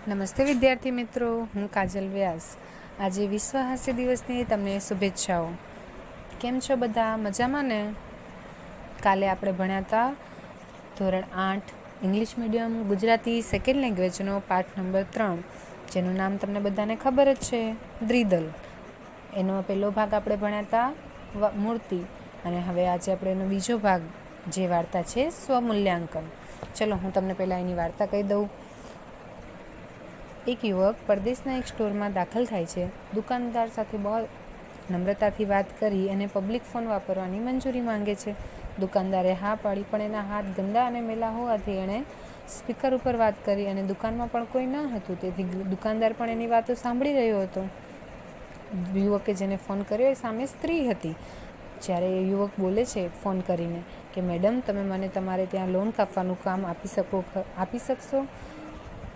નમસ્તે વિદ્યાર્થી મિત્રો, હું કાજલ વ્યાસ। આજે વિશ્વ હાસ્ય દિવસની તમને શુભેચ્છાઓ। કેમ છો બધા? મજામાં ને? કાલે આપણે ભણ્યા હતા ધોરણ 8 ઇંગ્લિશ મીડિયમ ગુજરાતી સેકન્ડ લેંગ્વેજનો પાઠ નંબર 3, જેનું નામ તમને બધાને ખબર જ છે, દ્વિદલ। એનો પહેલો ભાગ આપણે ભણ્યા હતા મૂર્તિ, અને હવે આજે આપણે એનો બીજો ભાગ જે વાર્તા છે સ્વમૂલ્યાંકન। ચલો હું તમને પહેલાં એની વાર્તા કહી દઉં। એક યુવક પરદેશના એક સ્ટોરમાં દાખલ થાય છે। દુકાનદાર સાથે બહુ નમ્રતાથી વાત કરી અને પબ્લિક ફોન વાપરવાની મંજૂરી માંગે છે। દુકાનદારે હા પાડી, પણ એના હાથ ગંદા અને મેલા હોવાથી એણે સ્પીકર ઉપર વાત કરી અને દુકાનમાં પણ કોઈ ન હતું, તેથી દુકાનદાર પણ એની વાતો સાંભળી રહ્યો હતો। યુવકે જેને ફોન કર્યો એ સામે સ્ત્રી હતી। જ્યારે એ યુવક બોલે છે ફોન કરીને કે મેડમ, તમે મને તમારે ત્યાં લોન કાપવાનું કામ આપી શકશો?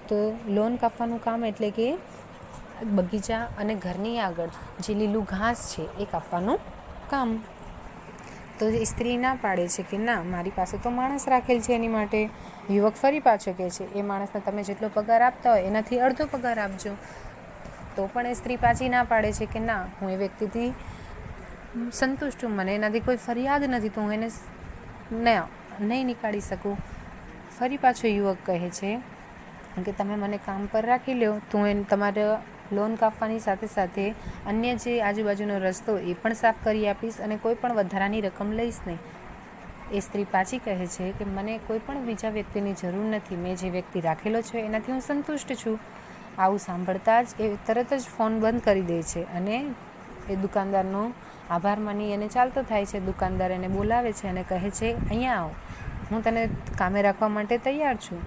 તો લોન કાપવાનું કામ એટલે કે બગીચા અને ઘરની આગળ જે લીલું ઘાસ છે એ કાપવાનું કામ। તો એ સ્ત્રી ના પાડે છે કે ના, મારી પાસે તો માણસ રાખેલ છે એની માટે। યુવક ફરી પાછો કહે છે, એ માણસને તમે જેટલો પગાર આપતા હોય એનાથી અડધો પગાર આપજો। તો પણ એ સ્ત્રી પાછી ના પાડે છે કે ના, હું એ વ્યક્તિથી સંતુષ્ટ છું, મને એનાથી કોઈ ફરિયાદ નથી, તો હું એને નહીં નીકાળી શકું। ફરી પાછો યુવક કહે છે કે તમે મને કામ પર રાખી લો, તો હું તમારે લોન કાપવાની સાથે સાથે અન્ય જે આજુબાજુનો રસ્તો એ પણ સાફ કરી આપીશ અને કોઈ પણ વધારાની રકમ લઈશ નહીં। એ સ્ત્રી પાછી કહે છે કે મને કોઈ પણ બીજા વ્યક્તિની જરૂર નથી, મેં જે વ્યક્તિ રાખેલો છે એનાથી હું સંતુષ્ટ છું। આવું સાંભળતા જ એ તરત જ ફોન બંધ કરી દે છે અને એ દુકાનદારનો આભાર માની અને ચાલતો થાય છે। દુકાનદાર એને બોલાવે છે અને કહે છે, અહીંયા આવ, હું તને કામે રાખવા માટે તૈયાર છું।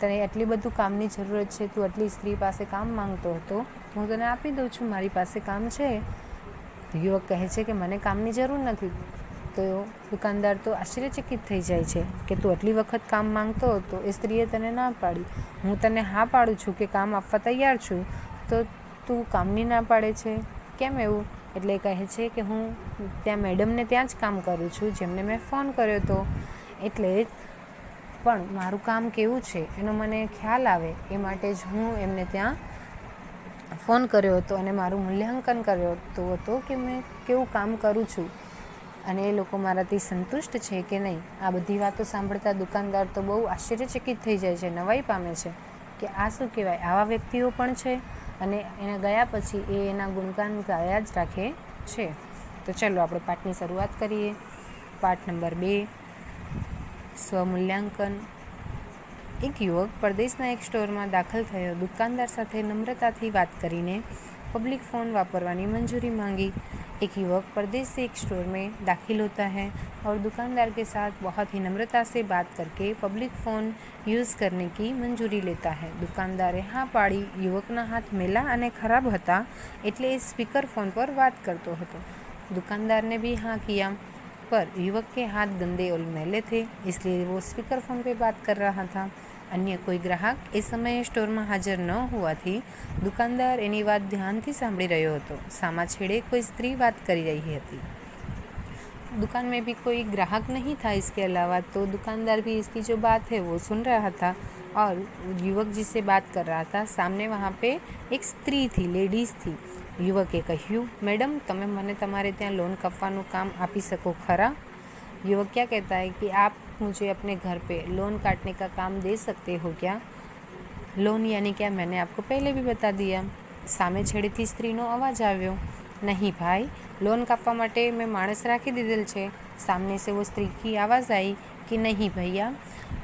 તને આટલી બધું કામની જરૂરત છે, તું આટલી સ્ત્રી પાસે કામ માંગતો હતો, હું તને આપી દઉં છું, મારી પાસે કામ છે। યુવક કહે છે કે મને કામની જરૂર નથી। તો દુકાનદાર તો આશ્ચર્યચકિત થઈ જાય છે કે તું આટલી વખત કામ માંગતો હતો, એ સ્ત્રીએ તને ના પાડી, હું તને હા પાડું છું કે કામ આપવા તૈયાર છું, તો તું કામની ના પાડે છે, કેમ એવું? એટલે કહે છે કે હું ત્યાં મેડમને ત્યાં જ કામ કરું છું જેમને મેં ફોન કર્યો હતો, એટલે પણ મારું કામ કેવું છે એનો મને ખ્યાલ આવે એ માટે જ હું એમને ત્યાં ફોન કર્યો હતો અને મારું મૂલ્યાંકન કર્યો હતો કે મેં કેવું કામ કરું છું અને એ લોકો મારાથી સંતુષ્ટ છે કે નહીં। આ બધી વાતો સાંભળતા દુકાનદાર તો બહુ આશ્ચર્યચકિત થઈ જાય છે, નવાઈ પામે છે કે આ શું કહેવાય, આવા વ્યક્તિઓ પણ છે। અને એને ગયા પછી એ એના ગુણગાન ગાયા જ રાખે છે। તો ચલો આપણે પાઠની શરૂઆત કરીએ। પાઠ નંબર 2, સ્વમૂલ્યાંકન। એક યુવક પરદેશના એક સ્ટોરમાં દાખલ થયો। દુકાનદાર સાથે નમ્રતાથી વાત કરીને पब्लिक फ़ोन वापरवानी मंजूरी मांगी। एक युवक परदेश से एक स्टोर में दाखिल होता है और दुकानदार के साथ बहुत ही नम्रता से बात करके पब्लिक फ़ोन यूज़ करने की मंजूरी लेता है। दुकानदारे हाँ पाड़ी। युवकना हाथ मेला अने खराब हता एटले ए स्पीकर फ़ोन पर बात करतो हतो। दुकानदार ने भी हाँ किया, पर युवक के हाथ गंदे और मैले थे, इसलिए वो स्पीकर फ़ोन पे बात कर रहा था। अन्य कोई ग्राहक ए समये स्टोर में हाजर न होवाथी दुकानदार एनी बात ध्यानथी सांभળી રહ્યો હતો। सामा छेड़े कोई स्त्री बात करी रही थी। दुकान में भी कोई ग्राहक नहीं था। इसके अलावा तो दुकानदार भी इसकी जो बात है वो सुन रहा था और युवक जिससे बात कर रहा था सामने वहाँ पे एक स्त्री थी, लेडीज़ थी। युवके कह्यु, मैडम तमे मने तमारे त्यां लोन कापवानुं काम आपी सको खरा? युवक क्या कहता है कि आप मुझे अपने घर पे लोन काटने का काम दे सकते हो क्या? लोन यानी क्या, मैंने आपको पहले भी बता दिया। सामे छेड़ेथी स्त्रीनो अवाज आव्यो, नहीं भाई, लोन कापवा माटे मैं माणस राखी दीधेल छे। सामने से वो स्त्री की आवाज़ आई कि नहीं भैया,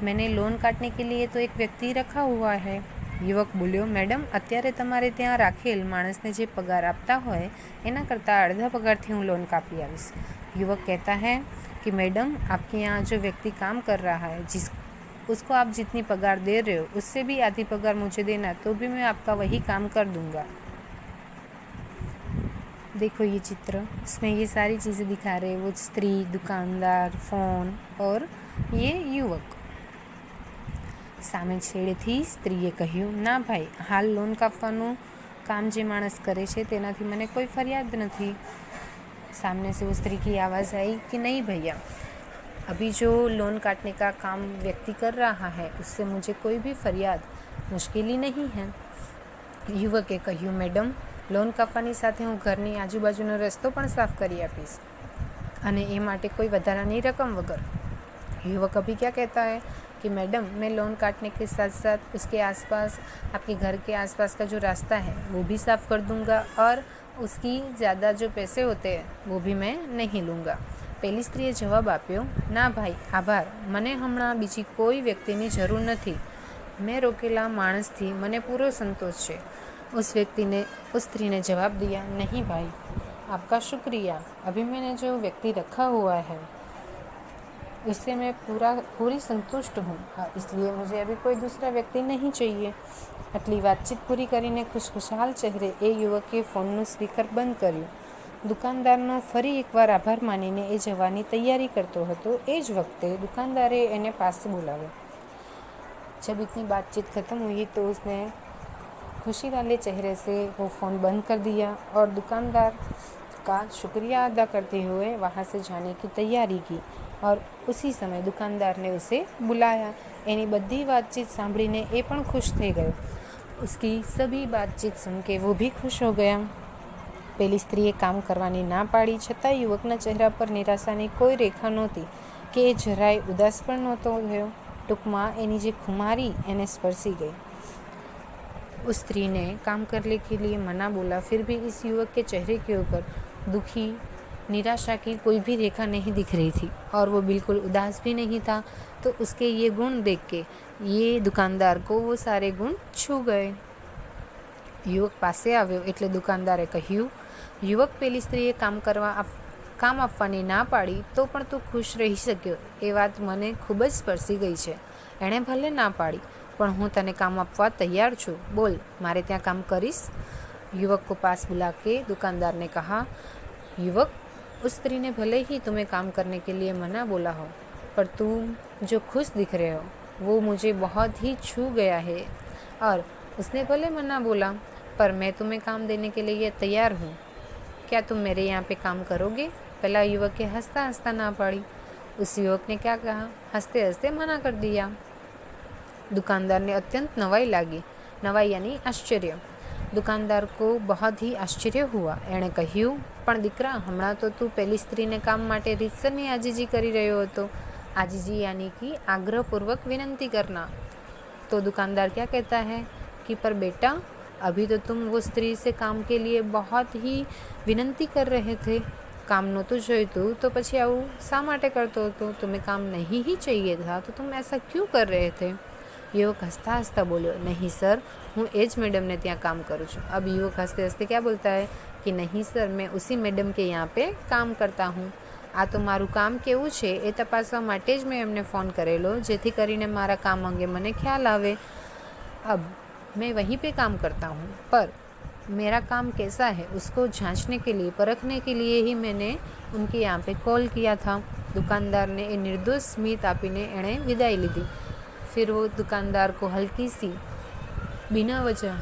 मैंने लोन काटने के लिए तो एक व्यक्ति रखा हुआ है। युवक बोल्यो, मैडम अत्यारे तमारे त्यां राखेल माणसने जे पगार आपता होय एना करता अर्धा पगारथी हूँ लोन कापी आवीश। युवक कहता है कि मैडम आपके यहाँ जो व्यक्ति काम कर रहा है, उसको आप जितनी पगार दे रहे हो उससे भी आधी पगार मुझे देना, तो भी मैं आपका वही काम कर दूंगा। देखो ये चित्र, इसमें ये सारी चीज़ें दिखा रहे हैं, वो स्त्री, दुकानदार, फ़ोन और ये युवक। सामे छेड़ेथी स्त्रीए कह्यु, ना भाई, हाल लोन कापवानुं काम जे माणस करे छे तेनाथी मने कोई फरियाद नहीं। सामने से वो स्त्री की आवाज़ आई कि नहीं भैया, अभी जो लोन काटने का काम व्यक्ति कर रहा है उससे मुझे कोई भी फरियाद मुश्किल ही नहीं है। યુવકે કહ્યું, મેડમ, લોન કાપવાની સાથે હું ઘરની આજુબાજુનો રસ્તો પણ સાફ કરી આપીશ, અને એ માટે કોઈ વધારાની रकम वगैरह। युवक अभी क्या कहता है कि मैडम, मैं लोन काटने के साथ साथ उसके आसपास, आपके घर के आसपास का जो रास्ता है वो भी साफ़ कर दूंगा, और उसकी ज़्यादा जो पैसे होते हैं वो भी मैं नहीं लूँगा। પેલી સ્ત્રીએ જવાબ આપ્યો, ના ભાઈ, આભાર, મને હમણાં બીજી કોઈ વ્યક્તિની જરૂર નથી, મેં રોકેલા માણસથી મને પૂરો संतोष है। उस स्त्री ने जवाब दिया, नहीं भाई, आपका शुक्रिया, अभी मैंने जो व्यक्ति रखा हुआ है उससे मैं पूरी संतुष्ट हूँ, इसलिए मुझे अभी कोई दूसरा व्यक्ति नहीं चाहिए। आटली वातचीत पूरी करीने खुशखुशाल चेहरे ए युवके फोनનું સ્પીકર બંધ કર્યું। દુકાનદારનો ફરી એકવાર આભાર માનીને એ જવાની તૈયારી કરતો હતો। એ જ વખતે દુકાનદારે એને પાસે બોલાવ્યો। जब इतनी बातचीत ख़त्म हुई तो उसने खुशी वाले चेहरे से वो फ़ोन बंद कर दिया और दुकानदार का शुक्रिया अदा करते हुए वहाँ से जाने की तैयारी की। और उसी समय दुकानदार ने उसे बुलाया। एनी बधी बातचीत सांभळीने ए पण खुश थई गयो। उसकी सभी बातचीत सुन के वो भी खुश हो गया। पेली स्त्रीए काम करवानी ना पाड़ी छतां युवकना चेहरा पर निराशानी कोई रेखा नहोती कि जराय उदास पण नहोतो थयो। टूंकमां एनी जे खुमारी एने स्पर्शी गई। उस स्त्री ने काम करने के लिए मना बोला, फिर भी इस युवक के चेहरे के ऊपर दुखी निराशा की कोई भी रेखा नहीं दिख रही थी और वो बिल्कुल उदास भी नहीं था। तो उसके ये गुण देख के ये दुकानदार को वो सारे गुण छू गए। युवक पासे आव्यो एटले दुकानदारे कह्युं, युवक, पेली स्त्रीए काम आपवानी ना पाड़ी तो पण तू खुश रही शक्यो ए वात मने खूब ज स्पर्शी गई छे। एणे भले ना पाड़ी पण हूँ तने काम आपवा तैयार छूँ, बोल, मारे त्यां काम करीश? युवक को पास बुला के दुकानदार ने कहा, युवक, उस स्त्री ने भले ही तुम्हें काम करने के लिए मना बोला हो, पर तुम जो खुश दिख रहे हो वो मुझे बहुत ही छू गया है। और उसने भले मना बोला, पर मैं तुम्हें काम देने के लिए तैयार हूँ। क्या तुम मेरे यहाँ पे काम करोगे? पहला युवक के हंसता हंसता ना पाड़ी। उस युवक ने क्या कहा, हंसते हंसते मना कर दिया। दुकानदार ने अत्यंत नवाई लागी। नवाई यानी आश्चर्य। दुकानदार को बहुत ही आश्चर्य हुआ। एणे कह्युं, पण दीकरा, हमणां तो तू पेली स्त्रीने काम माटे रीतसરની आजीजी करी रह्यो हतो। आजीजी यानी कि आग्रहपूर्वक विनंती करना। तो दुकानदार क्या कहता है कि पर बेटा, अभी तो तुम वो स्त्री से काम के लिए बहुत ही विनंती कर रहे थे। काम नહોતું જોઈતું तो પછી આવું શા માટે કરતો હતો? तुम्हें काम नहीं ही चाहिए था तो तुम ऐसा क्यों कर रहे थे? युवक हंसता हंसता बोलो, नहीं सर, हूँ एज मैडम ने ત્યાં काम करूँ છું। अब युवक हंसते हंसते क्या बोलता है कि नहीं सर, मैं उसी मैडम के यहाँ पे काम करता हूँ। आ तो मारू काम केवुं छे ए तपासवा माटे ज मैं एમને फ़ोन करेलो, जेथी करीने मारा काम अंगे मने ख्याल आवे। अब मैं वहीं पे काम करता हूँ, पर मेरा काम कैसा है उसको जांचने के लिए, परखने के लिए ही मैंने उनके यहाँ पे कॉल किया था। दुकानदार ने ए निर्दोष स्मित आपीने एणे विदाई लीधी। फिर वो दुकानदार को हल्की सी बिना वजह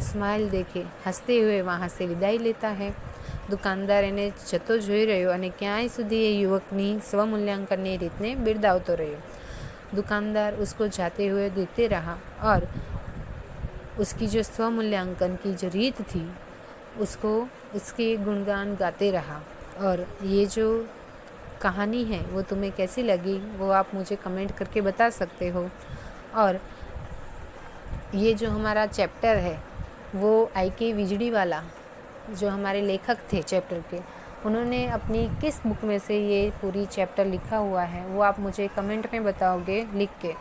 स्माइल देखे हंसते हुए वहाँ से विदाई लेता है। दुकानदार एने जतो जोई रह्यो अने क्यांय सुधी ए युवकनी स्वमूल्यांकननी रीतने बिरदावतो रह्यो। दुकानदार उसको जाते हुए देखते रहा और उसकी जो स्वमूल्यांकन की जो रीत थी उसको उसके गुणगान गाते रहा। और ये जो कहानी है वो तुम्हें कैसी लगी वो आप मुझे कमेंट करके बता सकते हो। और ये जो हमारा चैप्टर है वो IK विजड़ीवाला जो हमारे लेखक थे चैप्टर के, उन्होंने अपनी किस बुक में से ये पूरी चैप्टर लिखा हुआ है वो आप मुझे कमेंट में बताओगे लिख के।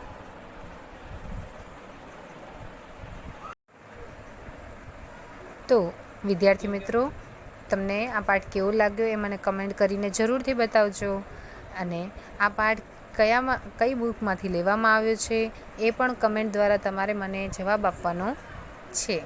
तो विद्यार्थी मित्रों, તમને આ પાઠ કેવો લાગ્યો એ મને કમેન્ટ કરીને જરૂરથી બતાવજો। અને આ પાઠ કઈ બુકમાંથી લેવામાં આવ્યો છે એ પણ કમેન્ટ દ્વારા તમારે મને જવાબ આપવાનો છે।